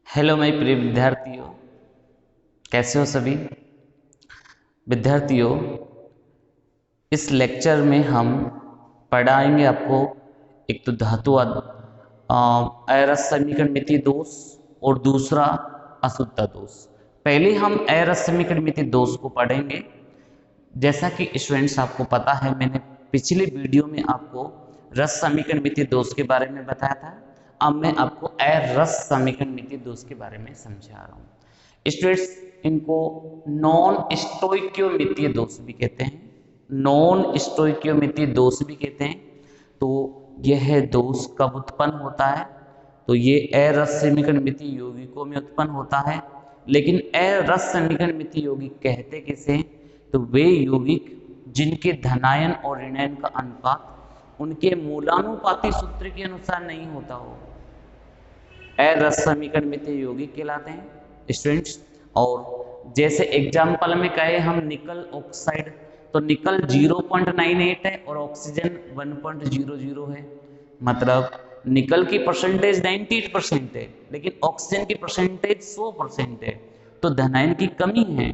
Hello my प्रिय विद्यार्थियों, कैसे हो सभी विद्यार्थियों। इस लेक्चर में हम पढ़ाएंगे आपको एक तो धातु अरस समीकरण दोष और दूसरा अशुद्धता दोष। पहले हम अरस समीकरण दोष को पढ़ेंगे। जैसा कि स्टूडेंट्स आपको पता है, मैंने पिछले वीडियो में आपको रस समीकरण दोष के बारे में बताया था। अब मैं आपको अरस समीकरण दोष के बारे में समझा रहा हूँ। स्टूडेंट्स, इनको नॉन स्टोइकियोमितीय दोष भी कहते हैं, नॉन स्टोइकियोमितीय दोष भी कहते हैं। तो यह दोष कब उत्पन्न होता है? तो ये अरस समीकरण यौगिकों में उत्पन्न होता है। लेकिन अरस समीकरण यौगिक कहते किसे हैं? तो वे यौगिक जिनके धनायन और ऋणायन का अनुपात उनके मूलानुपाती सूत्र के अनुसार नहीं होता हो, अरस समीकरण यौगिक कहलाते हैं स्टूडेंट्स। और जैसे एग्जाम्पल में कहे हम निकल ऑक्साइड, तो निकल 0.98 है और ऑक्सीजन 1.00 है। मतलब निकल की परसेंटेज 98% है, लेकिन ऑक्सीजन की परसेंटेज 100% है, तो धनायन की कमी है।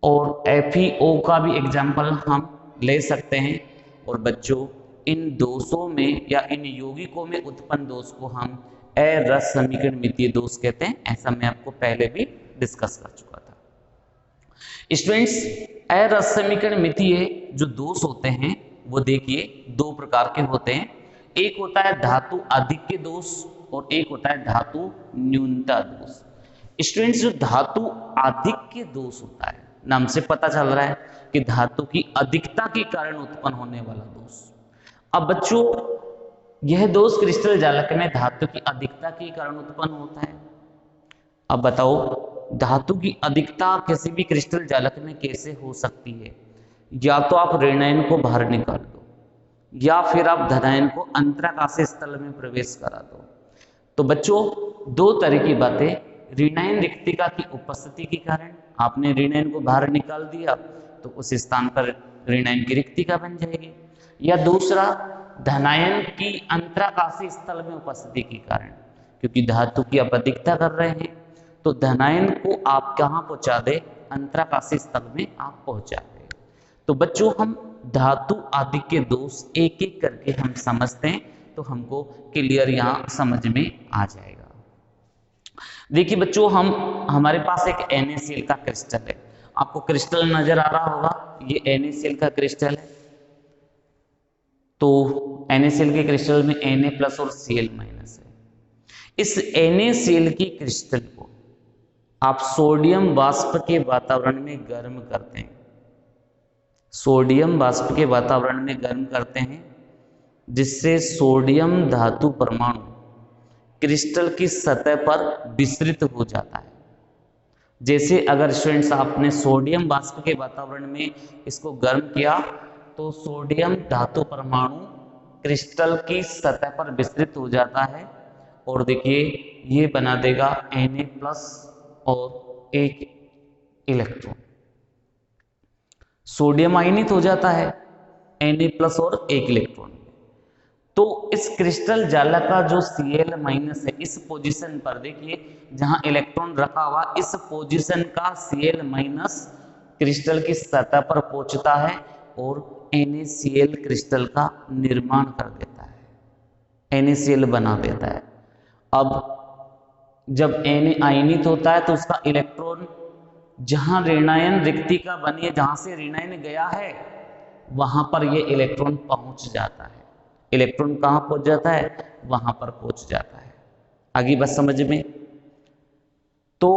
और FeO का भी एग्जाम्पल हम ले सकते हैं। और बच्चों, इन दोषों में या इन यौगिकों में उत्पन्न दोष को हम अरस समीकरण दोष कहते हैं। ऐसा मैं आपको पहले भी डिस्कस कर चुका था। स्टूडेंट्स, अरस समीकरण जो दोष होते हैं वो देखिए दो प्रकार के होते हैं। एक होता है धातु आधिक्य दोष और एक होता है धातु न्यूनता दोष। स्टूडेंट्स, जो धातु आधिक्य दोष होता है, नाम से पता चल रहा है कि धातु की अधिकता के कारण उत्पन्न होने वाला दोष। अब बच्चों, यह दोष क्रिस्टल जालक में धातु की अधिकता के कारण उत्पन्न होता है। अब बताओ, धातु की अधिकता किसी भी क्रिस्टल जालक में कैसे हो सकती है? या तो आप ऋणायन को बाहर निकाल दो, या फिर आप धनायन को अंतराकाशीय स्थल में प्रवेश करा दो। तो बच्चों, दो तरह की बातें, ऋणायन रिक्तिका की उपस्थिति के कारण आपने ऋणायन को बाहर निकाल दिया तो उस स्थान पर ऋणायन की रिक्तिका बन जाएगी, या दूसरा धनायन की अंतराकाशीय स्थल में उपस्थिति के कारण, क्योंकि धातु की आप अधिकता कर रहे हैं तो धनायन को आप कहाँ पहुंचा दे? अंतराकाशीय स्थल में आप पहुंचा दे। तो बच्चों, हम धातु आधिक्य दोष एक एक करके हम समझते हैं तो हमको क्लियर यहाँ समझ में आ जाएगा। देखिए बच्चों, हमारे पास एक NaCl का क्रिस्टल है। आपको क्रिस्टल नजर आ रहा होगा, ये NaCl का क्रिस्टल है। तो NaCl के क्रिस्टल में Na+ और Cl- है। इस NaCl की क्रिस्टल को आप सोडियम वाष्प के वातावरण में गर्म करते हैं, सोडियम वाष्प के वातावरण में गर्म करते हैं, जिससे सोडियम धातु परमाणु क्रिस्टल की सतह पर विस्तृत हो जाता है। जैसे अगर स्टूडेंट्स आपने सोडियम वाष्प के वातावरण में इसको गर्म किया तो सोडियम धातु परमाणु क्रिस्टल की सतह पर विस्तृत हो जाता है। और देखिए, ये बना देगा Na+ और एक इलेक्ट्रॉन, सोडियम आयनित हो जाता है Na+ और एक इलेक्ट्रॉन। तो इस क्रिस्टल जालक का जो Cl- है, इस पोजीशन पर देखिए जहां इलेक्ट्रॉन रखा हुआ, इस पोजीशन का Cl- क्रिस्टल की सतह पर पहुंचता है और NaCl क्रिस्टल का निर्माण कर देता है, NaCl बना देता है। अब जब Na आयनित होता है तो उसका इलेक्ट्रॉन जहां ऋणायन रिक्तिका बनी है, जहां से ऋणायन गया है, वहां पर ये इलेक्ट्रॉन पहुंच जाता है। इलेक्ट्रॉन कहां पहुंच जाता है? वहां पर पहुंच जाता है। आगे बस समझ में। तो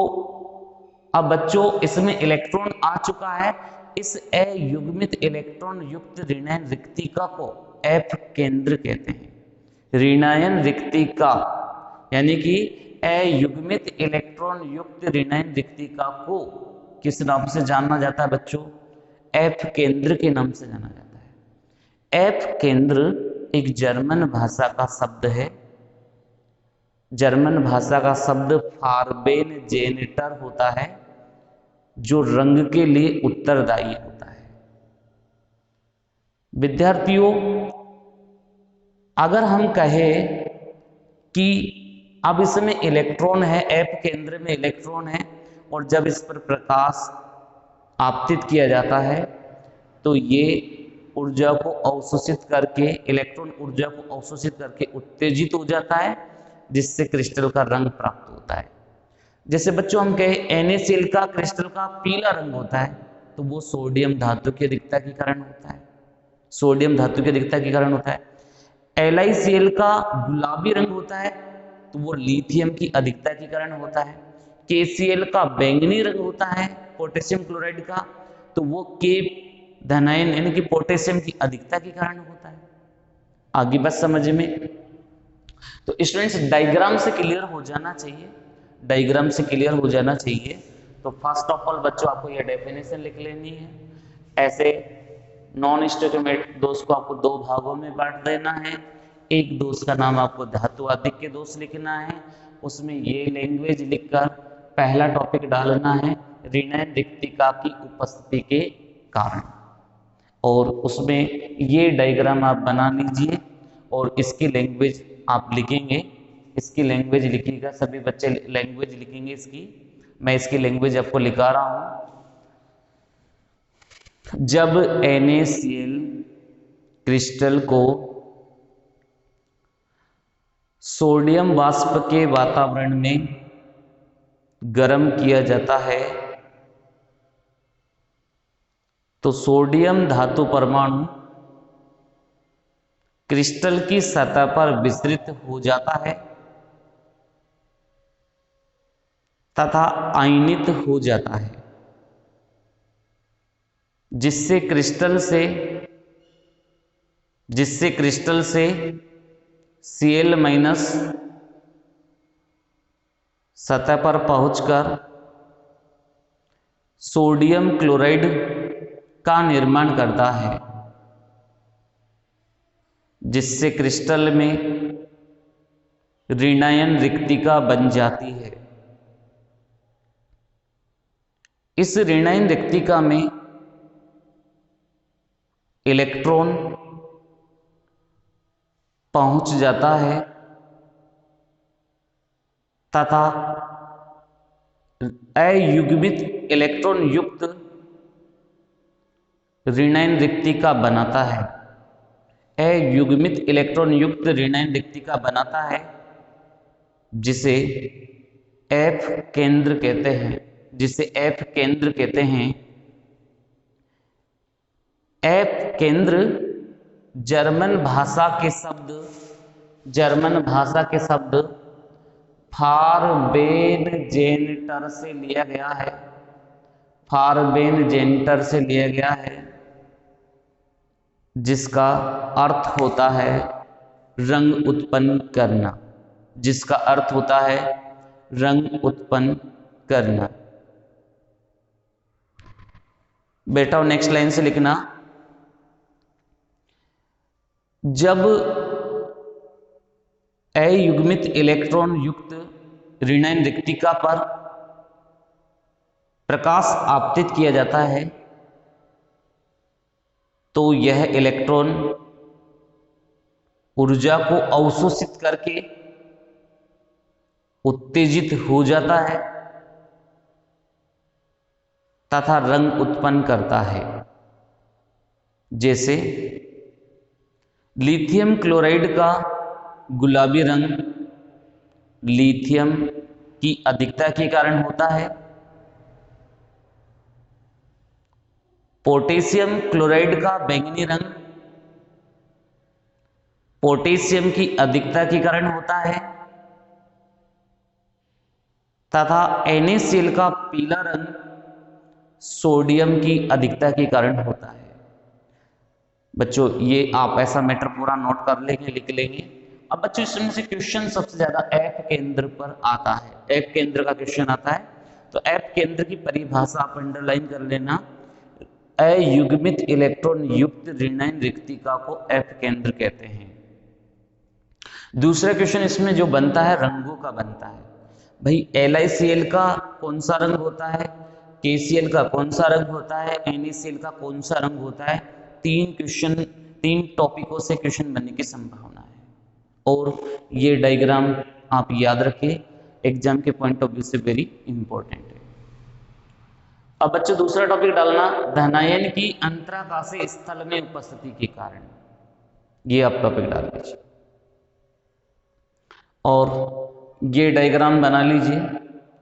अब बच्चों, इसमें इलेक्ट्रॉन आ चुका है। इस अयुग्मित इलेक्ट्रॉन युक्त ऋणायन रिक्तिका को F केंद्र कहते हैं। ऋणायन रिक्तिका यानी कि अयुग्मित इलेक्ट्रॉन युक्त ऋणायन रिक्तिका को किस नाम से जाना जाता है बच्चों? F केंद्र के नाम से जाना जाता है। F केंद्र एक जर्मन भाषा का शब्द है। जर्मन भाषा का शब्द फार्बेनजेनेटर होता है, जो रंग के लिए उत्तरदायी होता है। विद्यार्थियों, अगर हम कहें कि अब इसमें इलेक्ट्रॉन है, एफ केंद्र में इलेक्ट्रॉन है, और जब इस पर प्रकाश आपतित किया जाता है तो ये ऊर्जा को अवशोषित करके, इलेक्ट्रॉन ऊर्जा को अवशोषित करके उत्तेजित हो जाता है, जिससे क्रिस्टल का रंग प्राप्त होता है। जैसे बच्चों हम कहे NaCl का क्रिस्टल का पीला रंग होता है, तो वो सोडियम धातु की अधिकता के कारण होता है, सोडियम धातु की अधिकता के कारण होता है। LiCl का गुलाबी रंग होता है, तो वो लिथियम की अधिकता के कारण होता है। KCl का बैंगनी रंग होता है, पोटेशियम क्लोराइड का, तो वो K धनायन यानी कि पोटेशियम की अधिकता के कारण होता है। आगे बस समझ में। तो स्टूडेंट्स डायग्राम से क्लियर हो जाना चाहिए, डायग्राम से क्लियर हो जाना चाहिए। तो फर्स्ट ऑफ ऑल बच्चों आपको यह डेफिनेशन लिख लेनी है। ऐसे नॉन स्टोइकियोमेट्रिक दोष को आपको दो भागों में बांट देना है। एक दोष का नाम आपको धातु आधिक्य दोष लिखना है, उसमें ये लैंग्वेज लिखकर पहला टॉपिक डालना है ऋणायन रिक्तिका की उपस्थिति के कारण, और उसमें ये डायग्राम आप बना लीजिए और इसकी लैंग्वेज आप लिखेंगे। इसकी लैंग्वेज लिखिएगा, सभी बच्चे लैंग्वेज लिखेंगे इसकी। मैं इसकी लैंग्वेज आपको लिखा रहा हूं। जब NaCl क्रिस्टल को सोडियम वाष्प के वातावरण में गर्म किया जाता है तो सोडियम धातु परमाणु क्रिस्टल की सतह पर विस्तृत हो जाता है तथा आयनित हो जाता है, जिससे क्रिस्टल से Cl- सतह पर पहुंचकर सोडियम क्लोराइड का निर्माण करता है, जिससे क्रिस्टल में ऋणायन रिक्तिका बन जाती है। इस ऋणायन रिक्तिका में इलेक्ट्रॉन पहुंच जाता है तथा अयुग्मित इलेक्ट्रॉन युक्त ऋणायन रिक्तिका बनाता है। अयुग्मित इलेक्ट्रॉन युक्त ऋणायन रिक्तिका बनाता है, जिसे F केंद्र कहते हैं, F केंद्र जर्मन भाषा के शब्द फारबेनजेंटर से लिया गया है, जिसका अर्थ होता है रंग उत्पन्न करना। बेटा नेक्स्ट लाइन से लिखना। जब अयुग्मित इलेक्ट्रॉन युक्त ऋणायन रिक्तिका पर प्रकाश आपतित किया जाता है तो यह इलेक्ट्रॉन ऊर्जा को अवशोषित करके उत्तेजित हो जाता है तथा रंग उत्पन्न करता है। जैसे लिथियम क्लोराइड का गुलाबी रंग लिथियम की अधिकता के कारण होता है। पोटेशियम क्लोराइड का बैंगनी रंग पोटेशियम की अधिकता के कारण होता है तथा NaCl का पीला रंग सोडियम की अधिकता के कारण होता है। बच्चों ये आप ऐसा मैटर पूरा नोट कर लेंगे, लिख लेंगे। अब बच्चों इसमें से क्वेश्चन सबसे ज्यादा F केंद्र पर आता है, F केंद्र का क्वेश्चन आता है। तो F केंद्र की परिभाषा आप अंडरलाइन कर लेना, अयुग्मित इलेक्ट्रॉन युक्त ऋणायन रिक्तिका को F केंद्र कहते हैं। दूसरा क्वेश्चन इसमें जो बनता है रंगों का बनता है। भाई LiCl का कौन सा रंग होता है, KCl का कौन सा रंग होता है, NaCl का कौन सा रंग होता है। तीन टॉपिकों से क्वेश्चन बनने की संभावना है। और ये डायग्राम आप याद रखिए, एग्जाम के पॉइंट ऑफ व्यू से वेरी इंपॉर्टेंट है। अब बच्चों दूसरा टॉपिक डालना, धनायन की अंतराकाशीय स्थल में उपस्थिति के कारण, ये आप टॉपिक डाल लीजिए और ये डायग्राम बना लीजिए,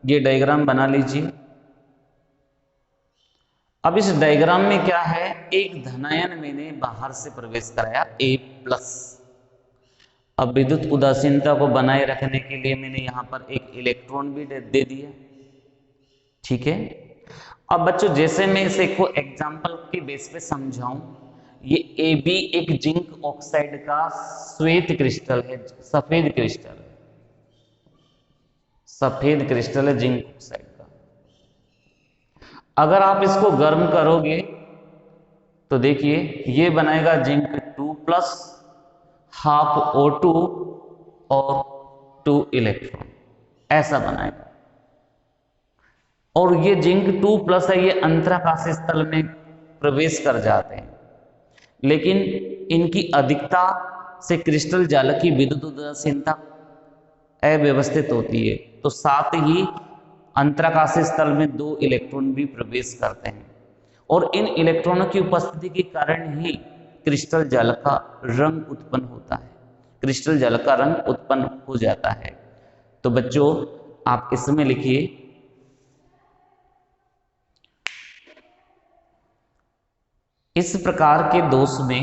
ये डायग्राम बना लीजिए। अब इस डायग्राम में क्या है, एक धनायन मैंने बाहर से प्रवेश कराया A+। अब विद्युत उदासीनता को बनाए रखने के लिए मैंने यहां पर एक इलेक्ट्रॉन भी दे दिया, ठीक है। अब बच्चों जैसे मैं इसे को एग्जाम्पल के बेस पे समझाऊं, ये AB एक जिंक ऑक्साइड का श्वेत क्रिस्टल है, सफेद क्रिस्टल है, सफेद क्रिस्टल है जिंक ऑक्साइड का। अगर आप इसको गर्म करोगे तो देखिए ये बनाएगा जिंक 2+, हाफ O2 और 2 इलेक्ट्रॉन, ऐसा बनाएगा। और ये जिंक 2+ है, ये अंतराकाशीय स्थल में प्रवेश कर जाते हैं, लेकिन इनकी अधिकता से क्रिस्टल जालक की विद्युत उदासीनता अव्यवस्थित होती है, तो साथ ही अंतराकाशीय स्थल में 2 इलेक्ट्रॉन भी प्रवेश करते हैं और इन इलेक्ट्रॉनों की उपस्थिति के कारण ही क्रिस्टल जालक का रंग उत्पन्न होता है, क्रिस्टल जालक का रंग उत्पन्न हो जाता है। तो बच्चों आप इसमें लिखिए, इस प्रकार के दोष में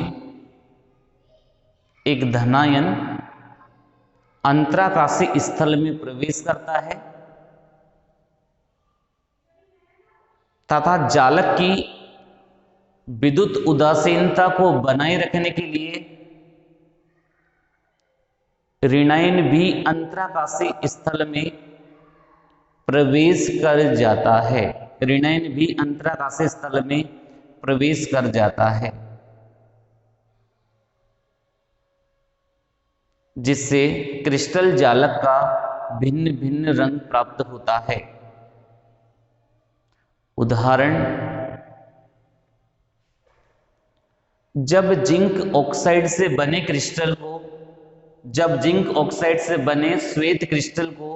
एक धनायन अंतराकाशीय स्थल में प्रवेश करता है तथा जालक की विद्युत उदासीनता को बनाए रखने के लिए ऋणायन भी अंतराकाशीय स्थल में प्रवेश कर जाता है, ऋणायन भी अंतराकाशीय स्थल में प्रवेश कर जाता है, जिससे क्रिस्टल जालक का भिन्न भिन्न रंग प्राप्त होता है। उदाहरण, जब जिंक ऑक्साइड से बने क्रिस्टल को, जब जिंक ऑक्साइड से बने श्वेत क्रिस्टल को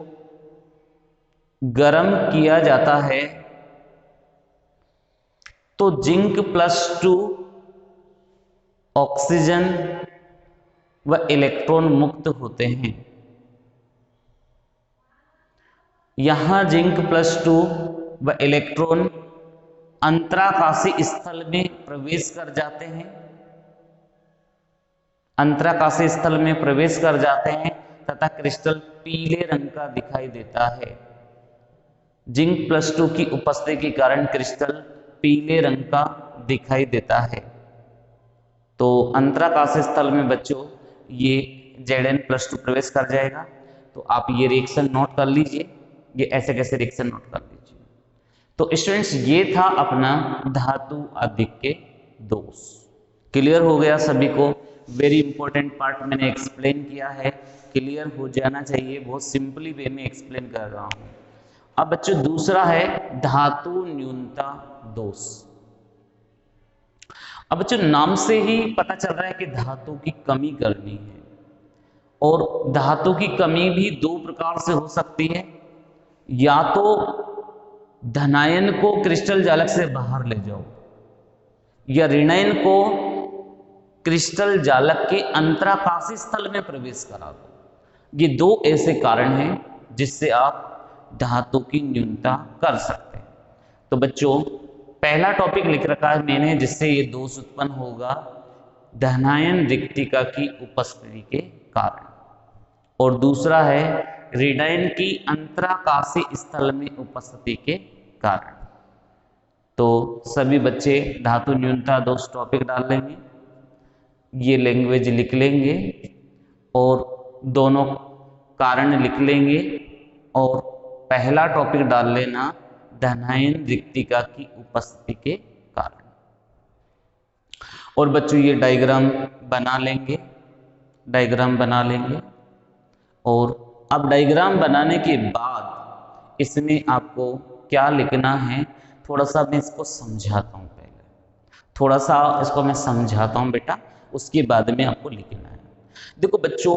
गर्म किया जाता है तो जिंक +2 ऑक्सीजन व इलेक्ट्रॉन मुक्त होते हैं। यहां जिंक +2 व इलेक्ट्रॉन अंतराकाशीय स्थल में प्रवेश कर जाते हैं, अंतराकाशीय स्थल में प्रवेश कर जाते हैं तथा क्रिस्टल पीले रंग का दिखाई देता है। जिंक +2 की उपस्थिति के कारण क्रिस्टल पीले रंग का दिखाई देता है। तो अंतराकाशीय स्थल में बच्चों ये Zn+2 प्रवेश कर जाएगा। तो आप ये रिएक्शन नोट कर लीजिए, ये ऐसे कैसे रिएक्शन नोट कर लीजिए। तो स्टूडेंट्स ये था अपना धातु अधिक के दोष। क्लियर हो गया सभी को? वेरी इंपॉर्टेंट पार्ट मैंने एक्सप्लेन किया है, क्लियर हो जाना चाहिए, बहुत सिंपली वे में एक्सप्लेन कर रहा हूं। अब बच्चों दूसरा है धातु न्यूनता दोष। अब बच्चों नाम से ही पता चल रहा है कि धातु की कमी करनी है, और धातु की कमी भी 2 प्रकार से हो सकती है। या तो धनायन को क्रिस्टल जालक से बाहर ले जाओ, या ऋणायन को क्रिस्टल जालक के अंतराकाशीय स्थल में प्रवेश करा दो। ये 2 ऐसे कारण हैं जिससे आप धातु की न्यूनता कर सकते हैं। तो बच्चों पहला टॉपिक लिख रखा है मैंने जिससे ये दोष उत्पन्न होगा, धनायन रिक्तिका की उपस्थिति के कारण, और दूसरा है ऋणायन की अंतराकाशीय स्थल में उपस्थिति के कारण। तो सभी बच्चे धातु न्यूनता दोष टॉपिक डाल लेंगे, ये लैंग्वेज लिख लेंगे और दोनों कारण लिख लेंगे, और पहला टॉपिक डाल लेना धनायन रिक्तिका की उपस्थिति के कारण। और बच्चों ये डायग्राम बना लेंगे, डायग्राम बना लेंगे। और अब डायग्राम बनाने के बाद इसमें आपको क्या लिखना है, थोड़ा सा मैं इसको समझाता हूँ। पहले थोड़ा सा इसको मैं समझाता हूँ बेटा, उसके बाद में आपको लिखना है। देखो बच्चों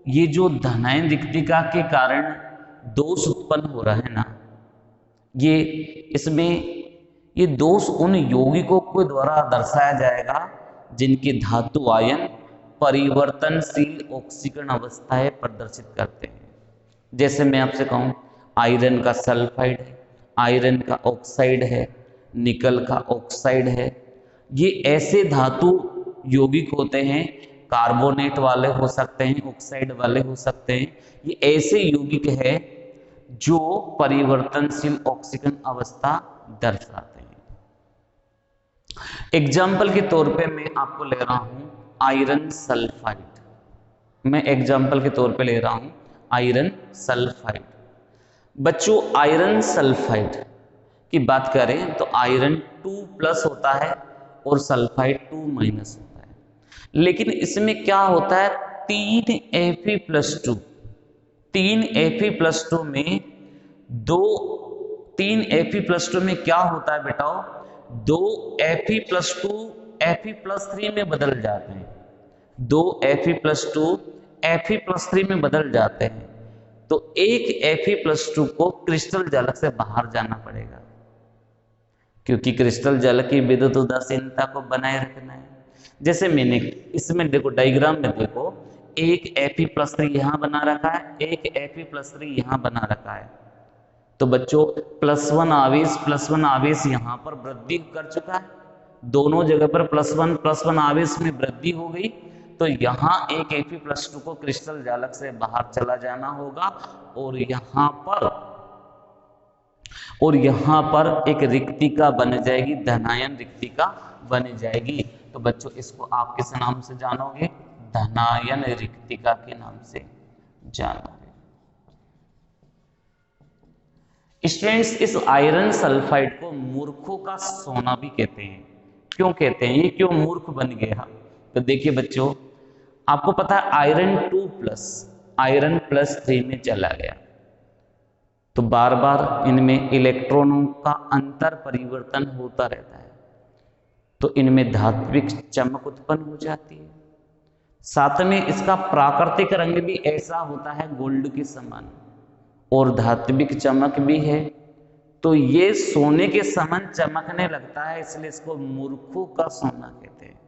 ये जो धनायन रिक्तिका के कारण दोष उत्पन्न हो रहा है ना, ये इसमें ये दोष उन यौगिकों के द्वारा दर्शाया जाएगा जिनके धातु आयन परिवर्तनशील ऑक्सीकरण अवस्थाएं प्रदर्शित करते हैं। जैसे मैं आपसे कहूं आयरन का सल्फाइड है, आयरन का ऑक्साइड है, निकल का ऑक्साइड है, ये ऐसे धातु यौगिक होते हैं, कार्बोनेट वाले हो सकते हैं, ऑक्साइड वाले हो सकते हैं, ये ऐसे यौगिक है जो परिवर्तनशील ऑक्सीकरण अवस्था दर्शाते हैं। एग्जाम्पल के तौर पे मैं आपको ले रहा हूं आयरन सल्फाइड, मैं एग्जाम्पल के तौर पे ले रहा हूं आयरन सल्फाइड। बच्चों आयरन सल्फाइड की बात करें तो आयरन 2+ होता है और सल्फाइड 2- होता है, लेकिन इसमें क्या होता है 3Fe+2, 3Fe+2 में 3Fe+2 में क्या होता है बेटा, 2 Fe+2 Fe+3 में बदल जाते हैं, 2 Fe+2 Fe+3 में बदल जाते हैं, तो एक Fe+2 को क्रिस्टल जालक से बाहर जाना पड़ेगा, क्योंकि क्रिस्टल जालक की विद्युत उदासीनता को बनाए रखना है। जैसे मैंने इसमें देखो डायग्राम में देखो, एक Fe+3 यहां बना रखा है, एक Fe+3 यहां बना रखा है, तो बच्चों +1 आवेश यहां पर वृद्धि कर चुका है, दोनों जगह पर +1 आवेश में वृद्धि हो गई, तो यहां एक Fe+2 को क्रिस्टल जालक से बाहर चला जाना होगा और यहां पर एक रिक्तिका बन जाएगी, धनायन रिक्तिका बन जाएगी। तो बच्चों इसको आप किस नाम से जानोगे, धनायन रिक्तिका के नाम से जानोगे। स्टूडेंट्स इस आयरन सल्फाइड को मूर्खों का सोना भी कहते हैं। क्यों कहते हैं, ये क्यों मूर्ख बन गया, तो देखिए बच्चों आपको पता है आयरन 2+ आयरन +3 में चला गया, तो बार बार इनमें इलेक्ट्रॉनों का अंतर परिवर्तन होता रहता है, तो इनमें धात्विक चमक उत्पन्न हो जाती है। साथ में इसका प्राकृतिक रंग भी ऐसा होता है गोल्ड के समान, और धात्विक चमक भी है, तो ये सोने के समान चमकने लगता है, इसलिए इसको मूर्खों का सोना कहते हैं।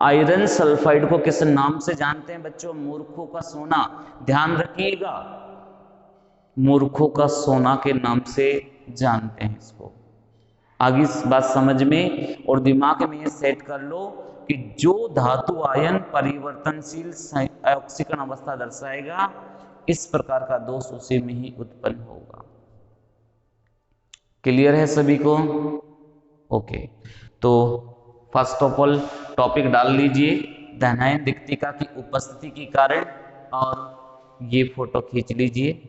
आयरन सल्फाइड को किस नाम से जानते हैं बच्चों, मूर्खों का सोना, ध्यान रखिएगा, मूर्खों का सोना के नाम से जानते हैं इसको। आगे इस बात समझ में और दिमाग में ये सेट कर लो कि जो धातु आयन परिवर्तनशील ऑक्सीकरण अवस्था दर्शाएगा, इस प्रकार का दोष उसी में ही उत्पन्न होगा। क्लियर है सभी को? ओके, तो फर्स्ट ऑफ ऑल टॉपिक डाल लीजिए धनायन रिक्तिका की उपस्थिति के कारण, और ये फोटो खींच लीजिए।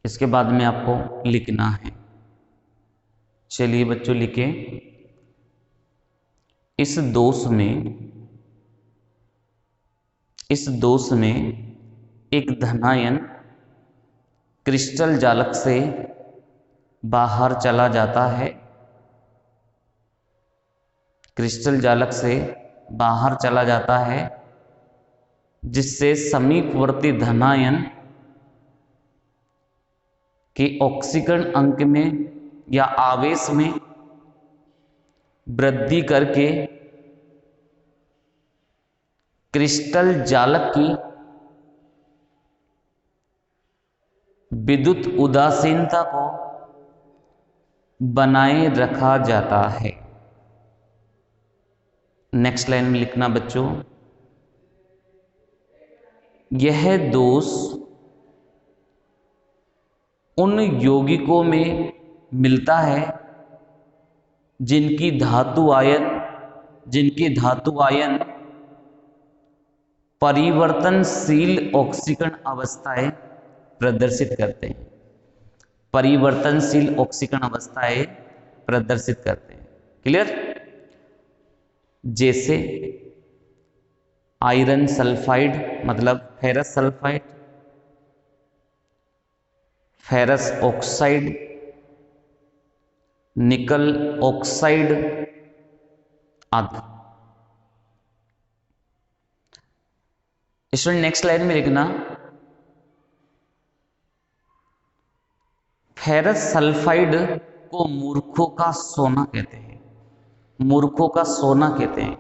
इसके बाद में आपको लिखना है, चलिए बच्चों लिखें, इस दोष में एक धनायन क्रिस्टल जालक से बाहर चला जाता है, क्रिस्टल जालक से बाहर चला जाता है, जिससे समीपवर्ती धनायन के ऑक्सीकरण अंक में या आवेश में वृद्धि करके क्रिस्टल जालक की विद्युत उदासीनता को बनाए रखा जाता है। नेक्स्ट लाइन में लिखना बच्चों, यह दोष उन यौगिकों में मिलता है जिनकी धातु आयन परिवर्तनशील ऑक्सीकरण अवस्थाएं प्रदर्शित करते हैं, परिवर्तनशील ऑक्सीकरण अवस्थाएं प्रदर्शित करते हैं। क्लियर? जैसे आयरन सल्फाइड मतलब फेरस सल्फाइड, फेरस ऑक्साइड, निकल ऑक्साइड आदि। स्टूडेंट नेक्स्ट लाइन में लिखना, फेरस सल्फाइड को मूर्खों का सोना कहते हैं। मूर्खों का सोना कहते हैं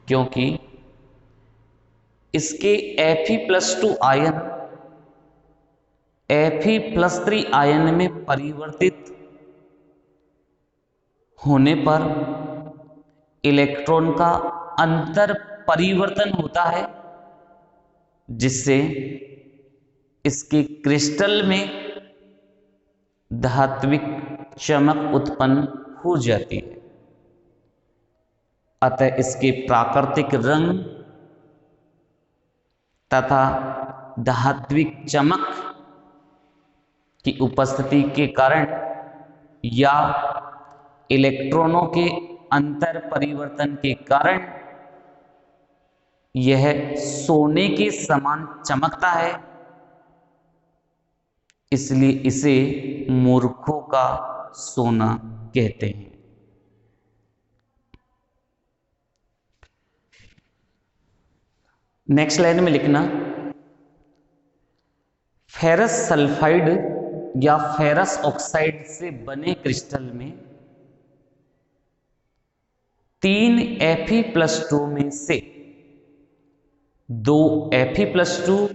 क्योंकि इसके Fe+2 आयन Fe+3 आयन में परिवर्तित होने पर इलेक्ट्रॉन का अंतर परिवर्तन होता है, जिससे इसके क्रिस्टल में धात्विक चमक उत्पन्न हो जाती है। अतः इसके प्राकृतिक रंग तथा धात्विक चमक की उपस्थिति के कारण या इलेक्ट्रॉनों के अंतर परिवर्तन के कारण यह सोने के समान चमकता है, इसलिए इसे मूर्खों का सोना कहते हैं। नेक्स्ट लाइन में लिखना, फेरस सल्फाइड या फेरस ऑक्साइड से बने क्रिस्टल में 3 Fe+2 में से 2 Fe+2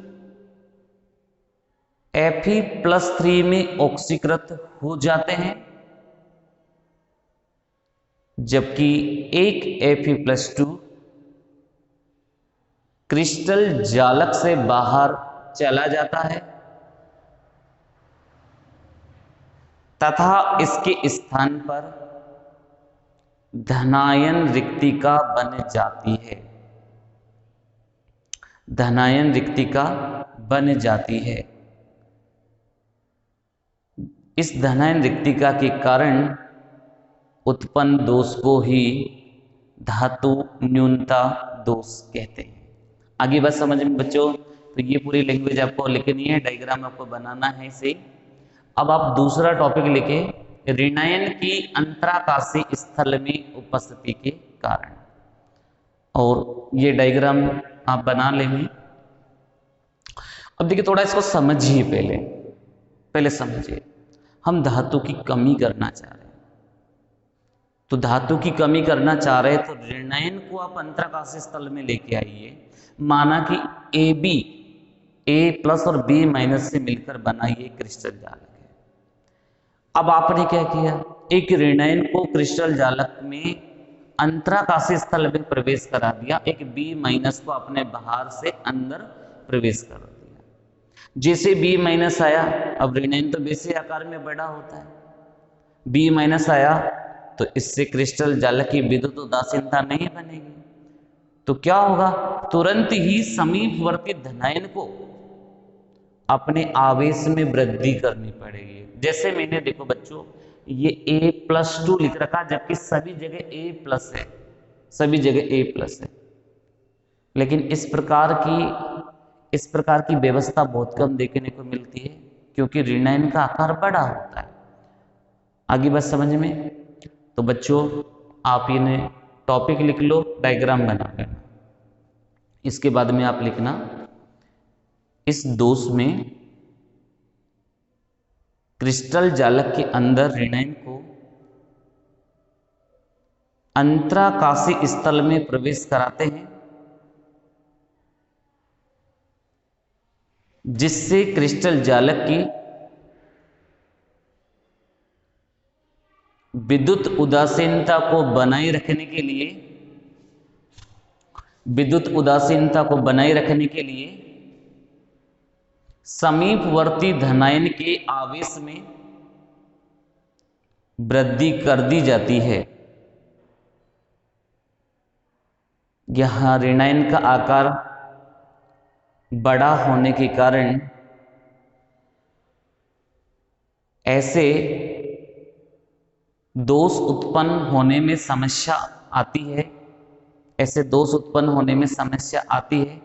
Fe+3 में ऑक्सीकृत हो जाते हैं, जबकि एक Fe+2 क्रिस्टल जालक से बाहर चला जाता है तथा इसके स्थान पर धनायन रिक्तिका बन जाती है। धनायन रिक्तिका बन जाती है। इस धनायन रिक्तिका के कारण उत्पन्न दोष को ही धातु न्यूनता दोष कहते हैं। आगे बात समझ में बच्चों, तो ये पूरी लैंग्वेज आपको लिखनी है, डायग्राम आपको बनाना है इसे। अब आप दूसरा टॉपिक लिखे, ऋणायन की अंतराकाशी स्थल में उपस्थिति के कारण, और ये डायग्राम आप बना लेंगे। अब देखिए थोड़ा इसको समझिए, पहले समझिए। हम धातु की कमी करना चाह रहे हैं, तो धातु की कमी करना चाह रहे हैं तो ऋणायन को आप अंतराकाशी स्थल में लेके आइए। माना कि A+ और B- से मिलकर बना ये क्रिस्टल जालक है। अब आपने क्या किया, एक ऋणायन को क्रिस्टल जालक में अंतराकाशी स्थल में प्रवेश करा दिया, एक B- को अपने बाहर से अंदर प्रवेश कर दिया। जैसे B- आया, अब ऋणायन तो वैसे आकार में बड़ा होता है, B- आया तो इससे क्रिस्टल जालक की विद्युत उदासीनता नहीं बनेगी, तो क्या होगा, तुरंत ही समीपवर्ती धनायन को अपने आवेश में वृद्धि करनी पड़ेगी। जैसे मैंने देखो बच्चों ये A+2 लिख रखा, जबकि सभी जगह A+ है, सभी जगह A+ है, लेकिन इस प्रकार की व्यवस्था बहुत कम देखने को मिलती है, क्योंकि ऋणायन का आकार बड़ा होता है। आगे बात समझ में, तो बच्चों आप इन्हें टॉपिक लिख लो, डायग्राम बना लेना। इसके बाद में आप लिखना, इस दोष में क्रिस्टल जालक के अंदर ऋणायन को अंतराकाशी स्थल में प्रवेश कराते हैं, जिससे क्रिस्टल जालक की विद्युत उदासीनता को बनाए रखने के लिए समीपवर्ती धनायन के आवेश में वृद्धि कर दी जाती है। यहां ऋणायन का आकार बड़ा होने के कारण ऐसे दोष उत्पन्न होने में समस्या आती है,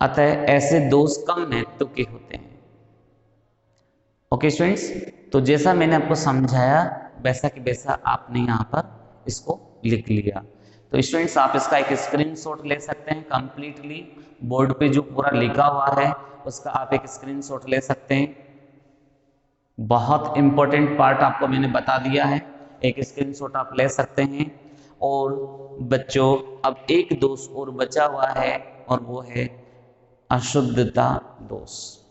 अतः ऐसे दोष कम महत्व के होते हैं। ओके स्टूडेंट्स, तो जैसा मैंने आपको समझाया वैसा कि वैसा आपने यहाँ पर इसको लिख लिया। तो स्टूडेंट्स आप इसका एक स्क्रीनशॉट ले सकते हैं, कंप्लीटली बोर्ड पे जो पूरा लिखा हुआ है उसका आप एक स्क्रीनशॉट ले सकते हैं। बहुत इंपॉर्टेंट पार्ट आपको मैंने बता दिया है, एक स्क्रीनशॉट आप ले सकते हैं। और बच्चों अब एक दोष और बचा हुआ है और वो है अशुद्धता दोष।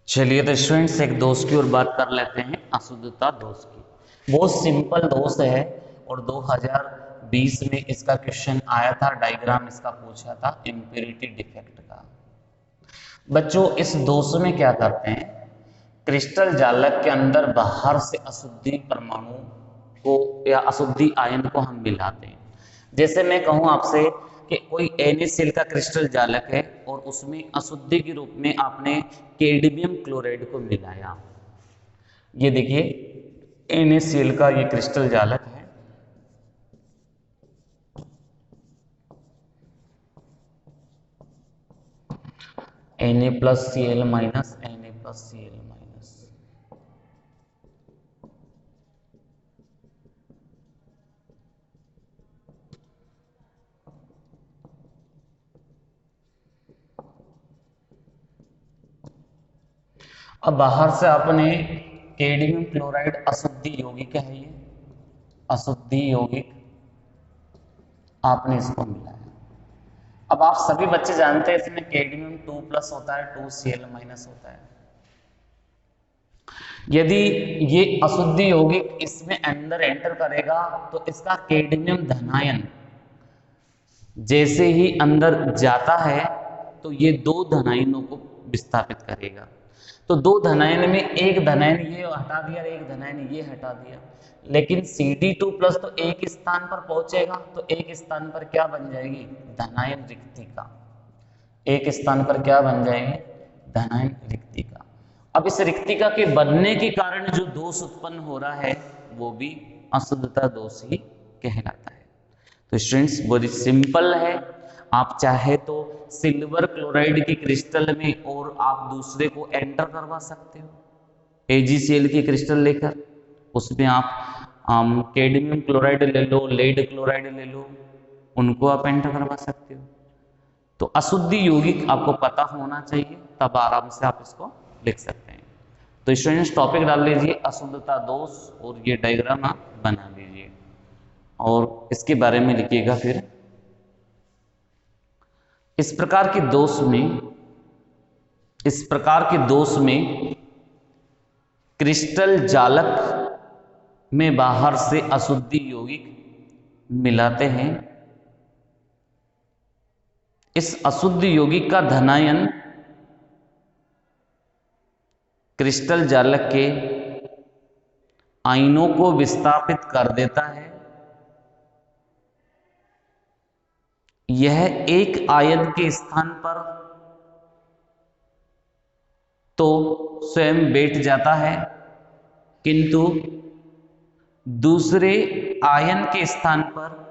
चलिए तो स्टूडेंट्स एक दोष की और बात कर लेते हैं, अशुद्धता दोष की। बहुत सिंपल दोष है और 2020 में इसका क्वेश्चन आया था, डायग्राम इसका पूछा था इम्प्योरिटी डिफेक्ट का। बच्चों इस दोष में क्या करते हैं, क्रिस्टल जालक के अंदर बाहर से अशुद्धि परमाणु को या अशुद्धि आयन को हम मिलाते हैं। जैसे मैं कहूं आपसे कि कोई NaCl का क्रिस्टल जालक है और उसमें अशुद्धि के रूप में आपने कैडमियम क्लोराइड को मिलाया। ये देखिए NaCl का ये क्रिस्टल जालक है, Na+Cl- Na+Cl-। अब बाहर से आपने कैडमियम क्लोराइड अशुद्धि यौगिक है, ये अशुद्धि यौगिक आपने इसको मिलाया। अब आप सभी बच्चे जानते हैं इसमें कैडमियम 2+ होता है, 2Cl- होता है। यदि ये अशुद्धि यौगिक इसमें अंदर एंटर करेगा तो इसका कैडमियम धनायन जैसे ही अंदर जाता है तो ये दो धनायनों को विस्थापित करेगा। तो दो धनायन में एक धनायन ये हटा दिया, एक धनायन ये हटा दिया, लेकिन Cd2+ तो एक स्थान पर पहुंचेगा तो एक स्थान पर क्या बन जाएगी, धनायन रिक्तिका। एक स्थान पर क्या बन जाएगी, धनायन रिक्तिका। अब इस रिक्तिका के बनने के कारण जो दोष उत्पन्न हो रहा है वो भी अशुद्धता दोष ही कहलाता है। तो स्टूडेंट्स बहुत सिंपल है, आप चाहे तो सिल्वर क्लोराइड के क्रिस्टल में और आप दूसरे को एंटर करवा सकते हो, AgCl की क्रिस्टल लेकर उसमें आप कैडमियम क्लोराइड ले लो, लेड क्लोराइड ले लो, उनको आप एंटर करवा सकते हो। तो अशुद्धि यौगिक आपको पता होना चाहिए, तब आराम से आप इसको लिख सकते हैं। तो स्टूडेंट्स टॉपिक डाल लीजिए अशुद्धता दोष और ये डायग्राम आप बना लीजिए और इसके बारे में लिखिएगा। फिर इस प्रकार के दोष में क्रिस्टल जालक में बाहर से अशुद्धि यौगिक मिलाते हैं। इस अशुद्ध यौगिक का धनायन क्रिस्टल जालक के आयनों को विस्थापित कर देता है। यह एक आयन के स्थान पर तो स्वयं बैठ जाता है, किंतु दूसरे आयन के स्थान पर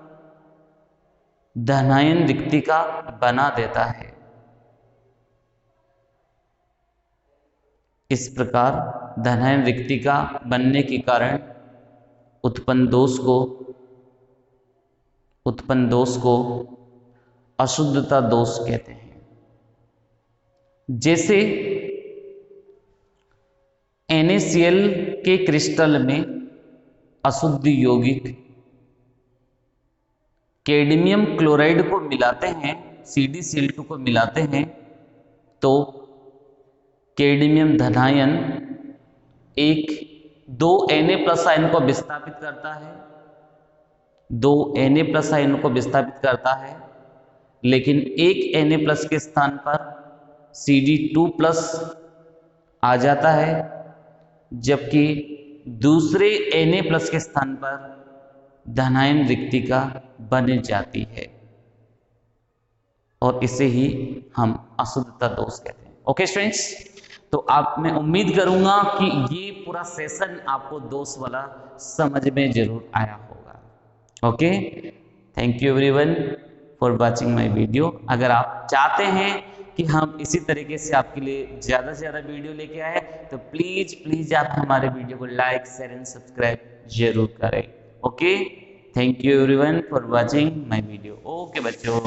धनायन रिक्तिका बना देता है। इस प्रकार धनायन रिक्तिका बनने के कारण उत्पन्न दोष को अशुद्धता दोष कहते हैं। जैसे NaCl के क्रिस्टल में अशुद्ध यौगिक कैडमियम क्लोराइड को मिलाते हैं, CdCl2 को मिलाते हैं, तो कैडमियम धनायन दो Na+ आयन को विस्थापित करता है, दो Na+ आयन को विस्थापित करता है, लेकिन एक Na+ के स्थान पर Cd2+ आ जाता है, जबकि दूसरे Na+ के स्थान पर धनायन रिक्तिका बन जाती है, और इसे ही हम अशुद्धता दोष कहते हैं। ओके स्टूडेंट्स, तो आप मैं उम्मीद करूंगा कि ये पूरा सेशन आपको दोष वाला समझ में जरूर आया होगा। Okay, thank you everyone for watching my video. अगर आप चाहते हैं कि हम इसी तरीके से आपके लिए ज़्यादा से ज़्यादा वीडियो लेके आए, तो प्लीज़ आप हमारे वीडियो को लाइक, शेयर एंड सब्सक्राइब जरूर करें। Okay, thank you everyone for watching my video. Okay बच्चों।